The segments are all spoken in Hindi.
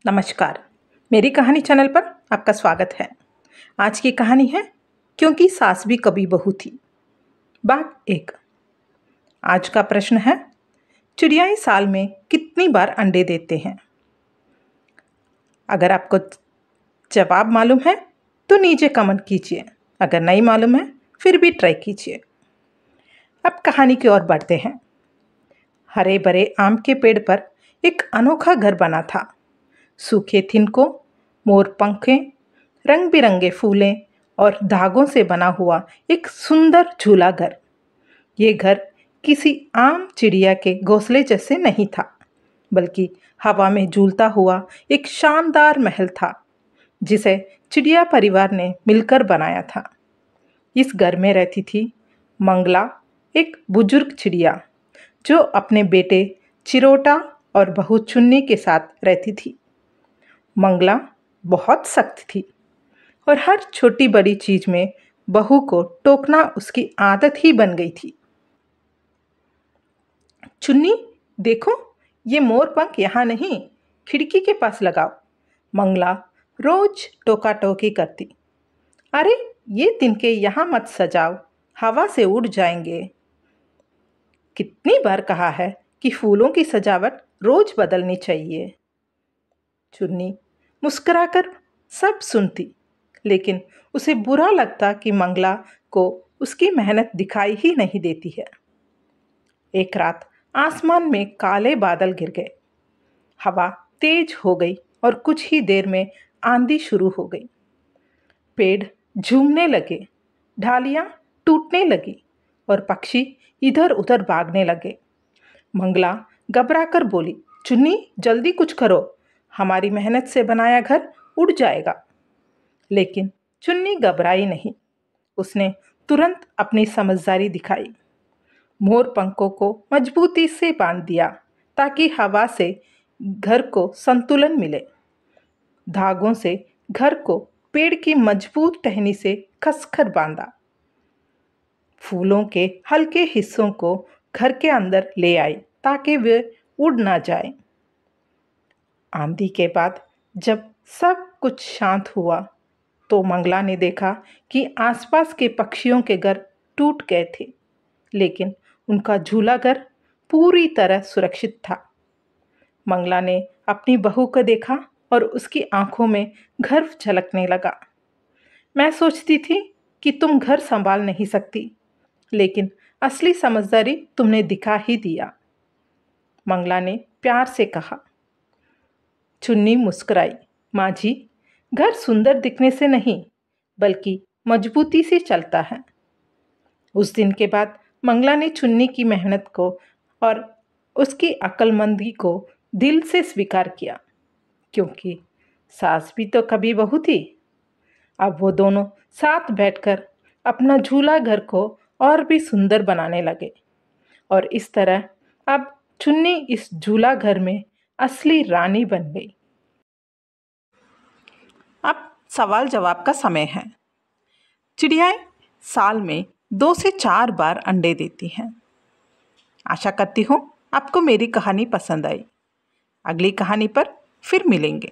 नमस्कार। मेरी कहानी चैनल पर आपका स्वागत है। आज की कहानी है क्योंकि सास भी कभी बहू थी, भाग 1। आज का प्रश्न है, चिड़ियाएं साल में कितनी बार अंडे देते हैं? अगर आपको जवाब मालूम है तो नीचे कमेंट कीजिए। अगर नहीं मालूम है फिर भी ट्राई कीजिए। अब कहानी की ओर बढ़ते हैं। हरे भरे आम के पेड़ पर एक अनोखा घर बना था। सूखे तिनकों, मोर पंखे, रंग बिरंगे फूलें और धागों से बना हुआ एक सुंदर झूला घर। ये घर किसी आम चिड़िया के घोंसले जैसे नहीं था, बल्कि हवा में झूलता हुआ एक शानदार महल था, जिसे चिड़िया परिवार ने मिलकर बनाया था। इस घर में रहती थी मंगला, एक बुजुर्ग चिड़िया जो अपने बेटे चिरोटा और बहू चुन्नी के साथ रहती थी। मंगला बहुत सख्त थी और हर छोटी बड़ी चीज में बहू को टोकना उसकी आदत ही बन गई थी। चुन्नी, देखो, ये मोर पंख यहाँ नहीं, खिड़की के पास लगाओ, मंगला रोज टोका टोकी करती। अरे, ये तिनके यहाँ मत सजाओ, हवा से उड़ जाएंगे। कितनी बार कहा है कि फूलों की सजावट रोज बदलनी चाहिए। चुन्नी मुस्कुराकर सब सुनती, लेकिन उसे बुरा लगता कि मंगला को उसकी मेहनत दिखाई ही नहीं देती है। एक रात आसमान में काले बादल घिर गए, हवा तेज हो गई और कुछ ही देर में आंधी शुरू हो गई। पेड़ झूमने लगे, ढालियां टूटने लगी और पक्षी इधर उधर भागने लगे। मंगला घबराकर बोली, चुन्नी, जल्दी कुछ करो, हमारी मेहनत से बनाया घर उड़ जाएगा। लेकिन चुन्नी घबराई नहीं। उसने तुरंत अपनी समझदारी दिखाई। मोर पंखों को मजबूती से बांध दिया ताकि हवा से घर को संतुलन मिले। धागों से घर को पेड़ की मजबूत टहनी से कसकर बांधा। फूलों के हल्के हिस्सों को घर के अंदर ले आई ताकि वे उड़ ना जाए। आंधी के बाद जब सब कुछ शांत हुआ तो मंगला ने देखा कि आसपास के पक्षियों के घर टूट गए थे, लेकिन उनका झूला घर पूरी तरह सुरक्षित था। मंगला ने अपनी बहू को देखा और उसकी आंखों में गर्व झलकने लगा। मैं सोचती थी कि तुम घर संभाल नहीं सकती, लेकिन असली समझदारी तुमने दिखा ही दिया, मंगला ने प्यार से कहा। चुन्नी मुस्कुराई। माँ जी, घर सुंदर दिखने से नहीं, बल्कि मजबूती से चलता है। उस दिन के बाद मंगला ने चुन्नी की मेहनत को और उसकी अक्लमंदी को दिल से स्वीकार किया, क्योंकि सास भी तो कभी बहू थी। अब वो दोनों साथ बैठकर अपना झूला घर को और भी सुंदर बनाने लगे और इस तरह अब चुन्नी इस झूला घर में असली रानी बन गई। अब सवाल जवाब का समय है। चिड़ियाएं साल में 2 से 4 बार अंडे देती हैं। आशा करती हूँ आपको मेरी कहानी पसंद आई। अगली कहानी पर फिर मिलेंगे।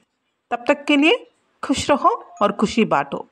तब तक के लिए खुश रहो और खुशी बांटो।